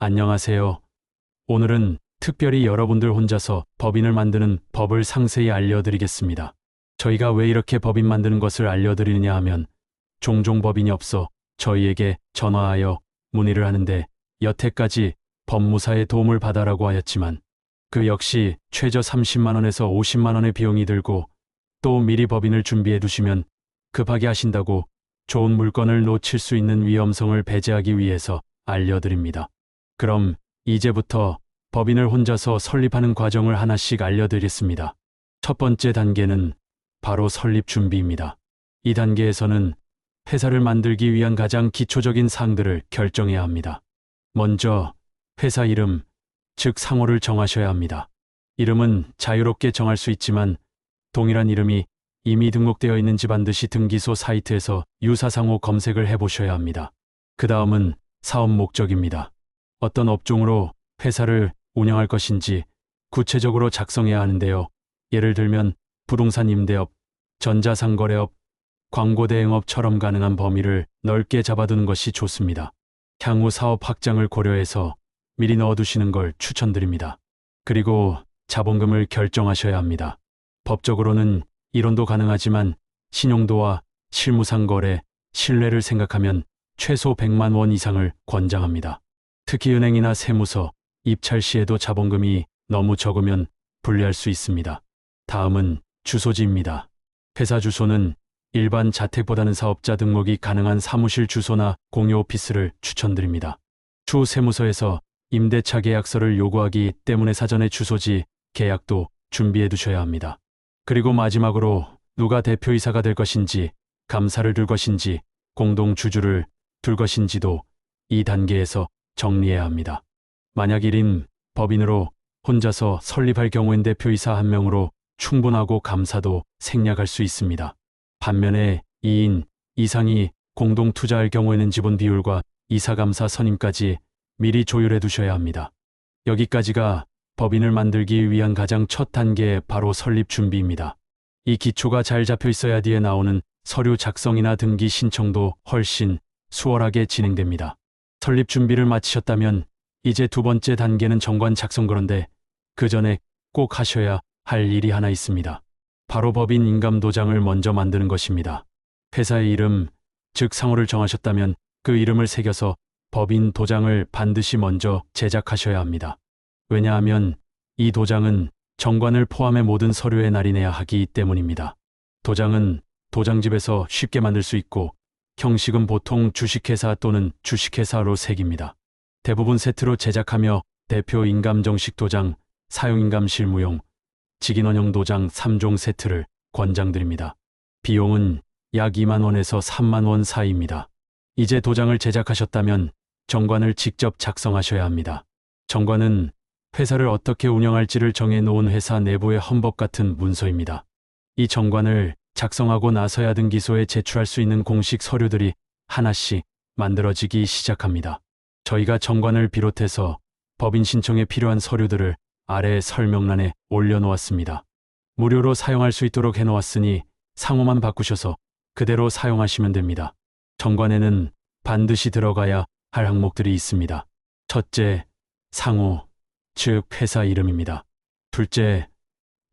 안녕하세요. 오늘은 특별히 여러분들 혼자서 법인을 만드는 법을 상세히 알려드리겠습니다. 저희가 왜 이렇게 법인 만드는 것을 알려드리느냐 하면 종종 법인이 없어 저희에게 전화하여 문의를 하는데 여태까지 법무사의 도움을 받아라고 하였지만 그 역시 최저 30만 원에서 50만 원의 비용이 들고 또 미리 법인을 준비해 두시면 급하게 하신다고 좋은 물건을 놓칠 수 있는 위험성을 배제하기 위해서 알려드립니다. 그럼 이제부터 법인을 혼자서 설립하는 과정을 하나씩 알려드리겠습니다. 첫 번째 단계는 바로 설립 준비입니다. 이 단계에서는 회사를 만들기 위한 가장 기초적인 사항들을 결정해야 합니다. 먼저 회사 이름, 즉 상호를 정하셔야 합니다. 이름은 자유롭게 정할 수 있지만 동일한 이름이 이미 등록되어 있는지 반드시 등기소 사이트에서 유사상호 검색을 해보셔야 합니다. 그 다음은 사업 목적입니다. 어떤 업종으로 회사를 운영할 것인지 구체적으로 작성해야 하는데요. 예를 들면 부동산 임대업, 전자상거래업, 광고대행업처럼 가능한 범위를 넓게 잡아두는 것이 좋습니다. 향후 사업 확장을 고려해서 미리 넣어두시는 걸 추천드립니다. 그리고 자본금을 결정하셔야 합니다. 법적으로는 이론도 가능하지만 신용도와 실무상거래, 신뢰를 생각하면 최소 100만 원 이상을 권장합니다. 특히 은행이나 세무서, 입찰 시에도 자본금이 너무 적으면 불리할 수 있습니다. 다음은 주소지입니다. 회사 주소는 일반 자택보다는 사업자 등록이 가능한 사무실 주소나 공유 오피스를 추천드립니다. 추후 세무서에서 임대차 계약서를 요구하기 때문에 사전에 주소지 계약도 준비해 두셔야 합니다. 그리고 마지막으로 누가 대표이사가 될 것인지, 감사를 둘 것인지, 공동주주를 둘 것인지도 이 단계에서 정리해야 합니다. 만약 1인 법인으로 혼자서 설립할 경우엔 대표이사 1명으로 충분하고 감사도 생략할 수 있습니다. 반면에 2인 이상이 공동 투자할 경우에는 지분 비율과 이사감사 선임까지 미리 조율해 두셔야 합니다. 여기까지가 법인을 만들기 위한 가장 첫 단계의 바로 설립 준비입니다. 이 기초가 잘 잡혀 있어야 뒤에 나오는 서류 작성이나 등기 신청도 훨씬 수월하게 진행됩니다. 설립 준비를 마치셨다면 이제 두 번째 단계는 정관 작성. 그런데 그 전에 꼭 하셔야 할 일이 하나 있습니다. 바로 법인 인감도장을 먼저 만드는 것입니다. 회사의 이름, 즉 상호를 정하셨다면 그 이름을 새겨서 법인 도장을 반드시 먼저 제작하셔야 합니다. 왜냐하면 이 도장은 정관을 포함해 모든 서류에 날인해야 하기 때문입니다. 도장은 도장집에서 쉽게 만들 수 있고 형식은 보통 주식회사 또는 주식회사로 새깁니다. 대부분 세트로 제작하며 대표 인감 정식 도장, 사용 인감 실무용, 직인 원형 도장 3종 세트를 권장드립니다. 비용은 약 2만 원에서 3만 원 사이입니다. 이제 도장을 제작하셨다면 정관을 직접 작성하셔야 합니다. 정관은 회사를 어떻게 운영할지를 정해 놓은 회사 내부의 헌법 같은 문서입니다. 이 정관을 작성하고 나서야 등기소에 제출할 수 있는 공식 서류들이 하나씩 만들어지기 시작합니다. 저희가 정관을 비롯해서 법인 신청에 필요한 서류들을 아래 설명란에 올려놓았습니다. 무료로 사용할 수 있도록 해놓았으니 상호만 바꾸셔서 그대로 사용하시면 됩니다. 정관에는 반드시 들어가야 할 항목들이 있습니다. 첫째, 상호, 즉 회사 이름입니다. 둘째,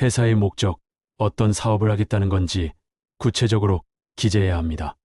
회사의 목적, 어떤 사업을 하겠다는 건지 구체적으로 기재해야 합니다.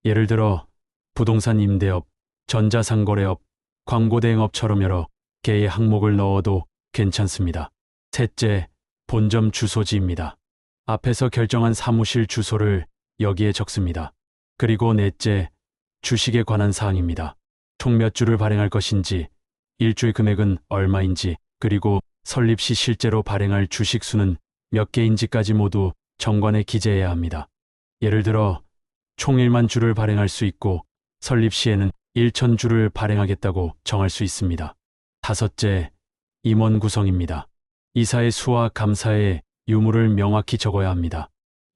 예를 들어 부동산 임대업, 전자상거래업, 광고대행업처럼 여러 개의 항목을 넣어도 괜찮습니다. 셋째, 본점 주소지입니다. 앞에서 결정한 사무실 주소를 여기에 적습니다. 그리고 넷째, 주식에 관한 사항입니다. 총 몇 주를 발행할 것인지, 일주의 금액은 얼마인지, 그리고 설립 시 실제로 발행할 주식 수는 몇 개인지까지 모두 정관에 기재해야 합니다. 예를 들어 총 1만 주를 발행할 수 있고 설립 시에는 1,000주를 발행하겠다고 정할 수 있습니다. 다섯째, 임원 구성입니다. 이사의 수와 감사의 유무를 명확히 적어야 합니다.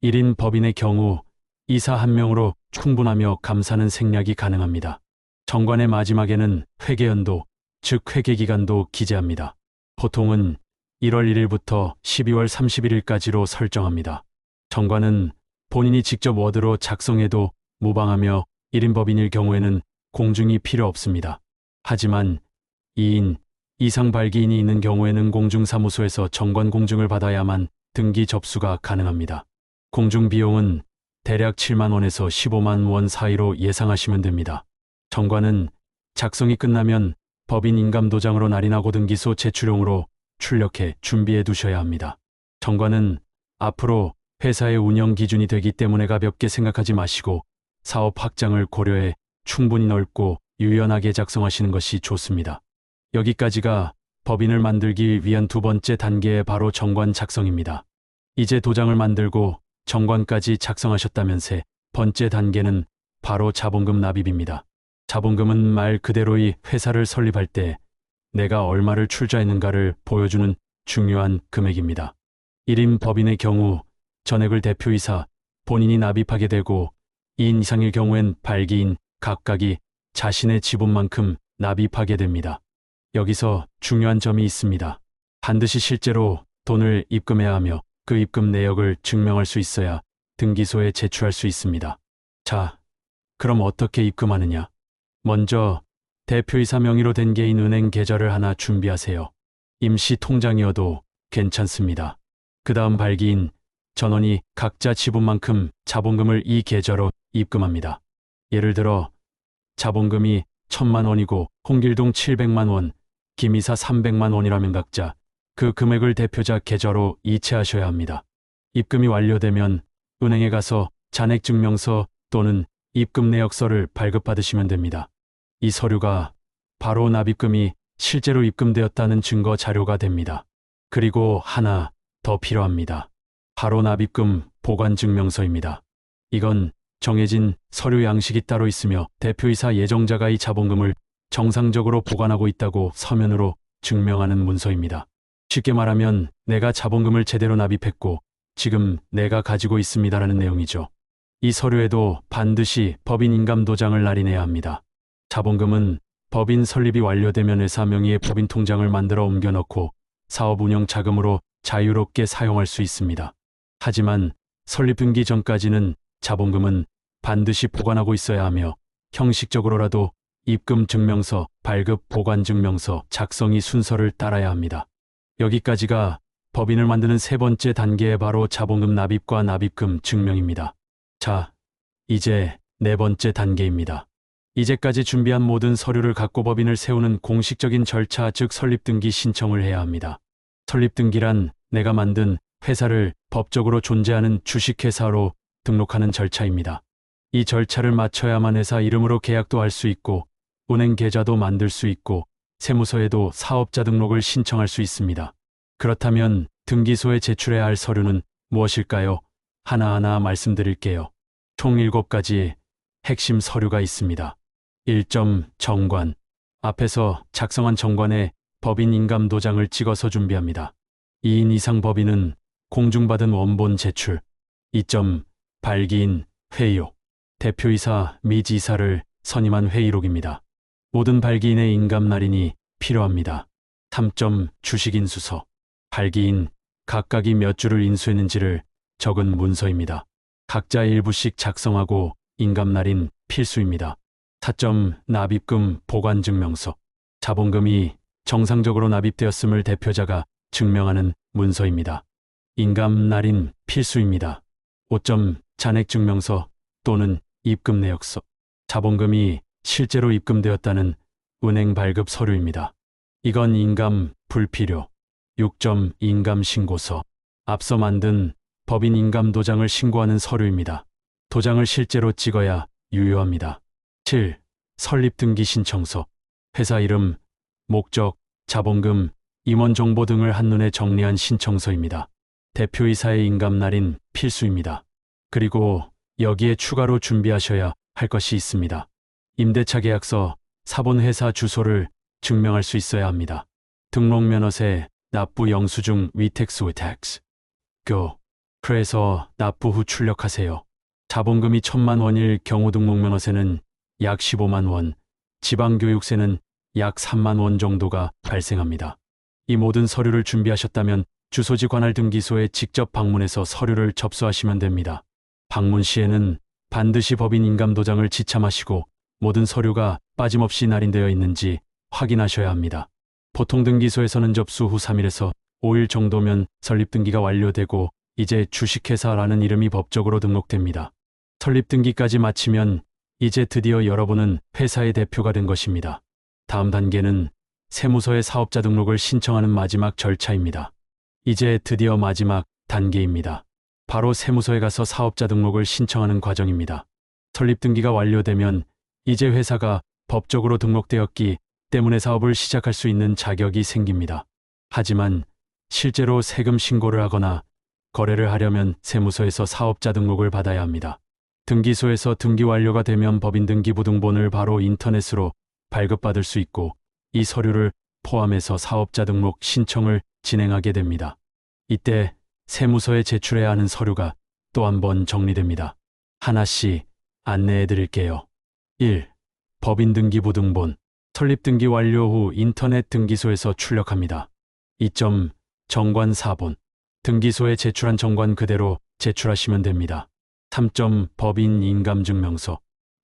1인 법인의 경우 이사 1명으로 충분하며 감사는 생략이 가능합니다. 정관의 마지막에는 회계연도, 즉 회계기간도 기재합니다. 보통은 1월 1일부터 12월 31일까지로 설정합니다. 정관은 본인이 직접 워드로 작성해도 무방하며 1인 법인일 경우에는 공증이 필요 없습니다. 하지만 2인 이상 발기인이 있는 경우에는 공중사무소에서 정관 공증을 받아야만 등기 접수가 가능합니다. 공증 비용은 대략 7만 원에서 15만 원 사이로 예상하시면 됩니다. 정관은 작성이 끝나면 법인 인감도장으로 날인하고 등기소 제출용으로 출력해 준비해 두셔야 합니다. 정관은 앞으로 회사의 운영 기준이 되기 때문에 가볍게 생각하지 마시고 사업 확장을 고려해 충분히 넓고 유연하게 작성하시는 것이 좋습니다. 여기까지가 법인을 만들기 위한 두 번째 단계의 바로 정관 작성입니다. 이제 도장을 만들고 정관까지 작성하셨다면 세 번째 단계는 바로 자본금 납입입니다. 자본금은 말 그대로의 회사를 설립할 때 내가 얼마를 출자했는가를 보여주는 중요한 금액입니다. 1인 법인의 경우 전액을 대표이사 본인이 납입하게 되고 2인 이상일 경우엔 발기인 각각이 자신의 지분만큼 납입하게 됩니다. 여기서 중요한 점이 있습니다. 반드시 실제로 돈을 입금해야 하며 그 입금 내역을 증명할 수 있어야 등기소에 제출할 수 있습니다. 자, 그럼 어떻게 입금하느냐? 먼저 대표이사 명의로 된 개인 은행 계좌를 하나 준비하세요. 임시 통장이어도 괜찮습니다. 그 다음 발기인 전원이 각자 지분만큼 자본금을 이 계좌로 입금합니다. 예를 들어 자본금이 1,000만 원이고 홍길동 700만 원, 김이사 300만 원이라면 각자 그 금액을 대표자 계좌로 이체하셔야 합니다. 입금이 완료되면 은행에 가서 잔액증명서 또는 입금 내역서를 발급받으시면 됩니다. 이 서류가 바로 납입금이 실제로 입금되었다는 증거 자료가 됩니다. 그리고 하나 더 필요합니다. 바로 납입금 보관증명서입니다. 이건 정해진 서류 양식이 따로 있으며 대표이사 예정자가 이 자본금을 정상적으로 보관하고 있다고 서면으로 증명하는 문서입니다. 쉽게 말하면 내가 자본금을 제대로 납입했고 지금 내가 가지고 있습니다라는 내용이죠. 이 서류에도 반드시 법인 인감도장을 날인해야 합니다. 자본금은 법인 설립이 완료되면 회사 명의의 법인 통장을 만들어 옮겨 넣고 사업 운영 자금으로 자유롭게 사용할 수 있습니다. 하지만 설립 등기 전까지는 자본금은 반드시 보관하고 있어야 하며 형식적으로라도 입금 증명서, 발급 보관 증명서 작성이 순서를 따라야 합니다. 여기까지가 법인을 만드는 세 번째 단계의 바로 자본금 납입과 납입금 증명입니다. 자, 이제 네 번째 단계입니다. 이제까지 준비한 모든 서류를 갖고 법인을 세우는 공식적인 절차, 즉 설립등기 신청을 해야 합니다. 설립등기란 내가 만든 회사를 법적으로 존재하는 주식회사로 등록하는 절차입니다. 이 절차를 마쳐야만 회사 이름으로 계약도 할 수 있고 은행 계좌도 만들 수 있고 세무서에도 사업자 등록을 신청할 수 있습니다. 그렇다면 등기소에 제출해야 할 서류는 무엇일까요? 하나하나 말씀드릴게요. 총 7가지 핵심 서류가 있습니다. 1점 정관. 앞에서 작성한 정관에 법인 인감도장을 찍어서 준비합니다. 2인 이상 법인은 공증받은 원본 제출. 2점 발기인 회의록. 대표이사 미 지사를 선임한 회의록입니다. 모든 발기인의 인감 날인이 필요합니다. 3점 주식인수서. 발기인 각각이 몇 주를 인수했는지를 적은 문서입니다. 각자 일부씩 작성하고 인감 날인 필수입니다. 4점 납입금 보관증명서. 자본금이 정상적으로 납입되었음을 대표자가 증명하는 문서입니다. 인감 날인 필수입니다. 5점 잔액증명서 또는 입금 내역서. 자본금이 실제로 입금되었다는 은행 발급 서류입니다. 이건 인감 불필요. 6점 인감신고서. 앞서 만든 법인 인감도장을 신고하는 서류입니다. 도장을 실제로 찍어야 유효합니다. 7. 설립등기 신청서. 회사 이름, 목적, 자본금, 임원 정보 등을 한눈에 정리한 신청서입니다. 대표이사의 인감 날인 필수입니다. 그리고 여기에 추가로 준비하셔야 할 것이 있습니다. 임대차 계약서, 사본회사 주소를 증명할 수 있어야 합니다. 등록면허세, 납부 영수증, 위택스 위택스. 그래서 납부 후 출력하세요. 자본금이 1,000만 원일 경우 등록면허세는 약 15만 원, 지방교육세는 약 3만 원 정도가 발생합니다. 이 모든 서류를 준비하셨다면 주소지 관할 등기소에 직접 방문해서 서류를 접수하시면 됩니다. 방문 시에는 반드시 법인 인감도장을 지참하시고 모든 서류가 빠짐없이 날인되어 있는지 확인하셔야 합니다. 보통 등기소에서는 접수 후 3일에서 5일 정도면 설립 등기가 완료되고 이제 주식회사라는 이름이 법적으로 등록됩니다. 설립 등기까지 마치면 이제 드디어 여러분은 회사의 대표가 된 것입니다. 다음 단계는 세무서에 사업자 등록을 신청하는 마지막 절차입니다. 이제 드디어 마지막 단계입니다. 바로 세무서에 가서 사업자 등록을 신청하는 과정입니다. 설립 등기가 완료되면 이제 회사가 법적으로 등록되었기 때문에 사업을 시작할 수 있는 자격이 생깁니다. 하지만 실제로 세금 신고를 하거나 거래를 하려면 세무서에서 사업자 등록을 받아야 합니다. 등기소에서 등기 완료가 되면 법인 등기부등본을 바로 인터넷으로 발급받을 수 있고 이 서류를 포함해서 사업자 등록 신청을 진행하게 됩니다. 이때 세무서에 제출해야 하는 서류가 또 한 번 정리됩니다. 하나씩 안내해 드릴게요. 1. 법인 등기부등본. 설립 등기 완료 후 인터넷 등기소에서 출력합니다. 2. 정관 4본. 등기소에 제출한 정관 그대로 제출하시면 됩니다. 3. 법인 인감증명서.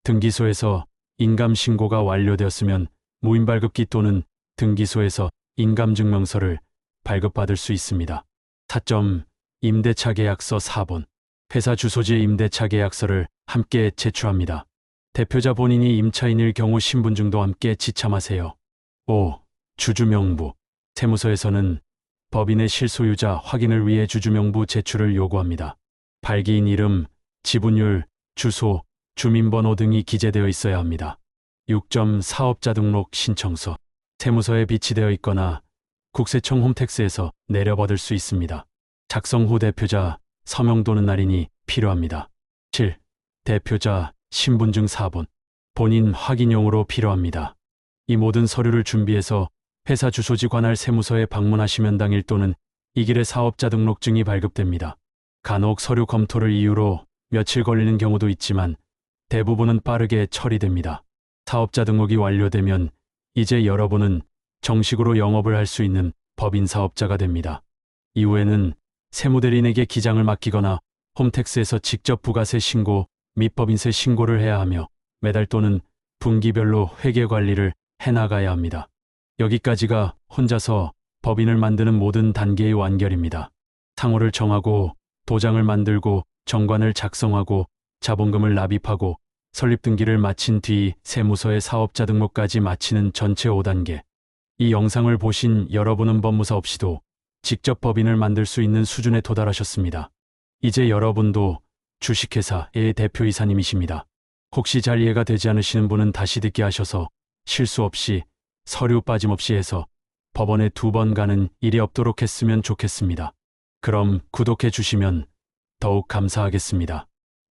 등기소에서 인감신고가 완료되었으면 무인발급기 또는 등기소에서 인감증명서를 발급받을 수 있습니다. 4. 임대차 계약서 4본. 회사 주소지의 임대차 계약서를 함께 제출합니다. 대표자 본인이 임차인일 경우 신분증도 함께 지참하세요. 5. 주주명부. 세무서에서는 법인의 실소유자 확인을 위해 주주명부 제출을 요구합니다. 발기인 이름, 지분율, 주소, 주민번호 등이 기재되어 있어야 합니다. 6. 사업자 등록 신청서. 세무서에 비치되어 있거나 국세청 홈택스에서 내려받을 수 있습니다. 작성 후 대표자 서명 또는 날인이 필요합니다. 7. 대표자 신분증 4본. 본인 확인용으로 필요합니다. 이 모든 서류를 준비해서 회사 주소지 관할 세무서에 방문하시면 당일 또는 이 길에 사업자 등록증이 발급됩니다. 간혹 서류 검토를 이유로 며칠 걸리는 경우도 있지만 대부분은 빠르게 처리됩니다. 사업자 등록이 완료되면 이제 여러분은 정식으로 영업을 할 수 있는 법인 사업자가 됩니다. 이후에는 세무대리인에게 기장을 맡기거나 홈택스에서 직접 부가세 신고 및 법인세 신고를 해야 하며 매달 또는 분기별로 회계 관리를 해나가야 합니다. 여기까지가 혼자서 법인을 만드는 모든 단계의 완결입니다. 상호를 정하고 도장을 만들고 정관을 작성하고 자본금을 납입하고 설립등기를 마친 뒤 세무서에 사업자 등록까지 마치는 전체 5단계. 이 영상을 보신 여러분은 법무사 없이도 직접 법인을 만들 수 있는 수준에 도달하셨습니다. 이제 여러분도 주식회사의 대표이사님이십니다. 혹시 잘 이해가 되지 않으시는 분은 다시 듣기 하셔서 실수 없이 서류 빠짐없이 해서 법원에 2번 가는 일이 없도록 했으면 좋겠습니다. 그럼 구독해 주시면 더욱 감사하겠습니다.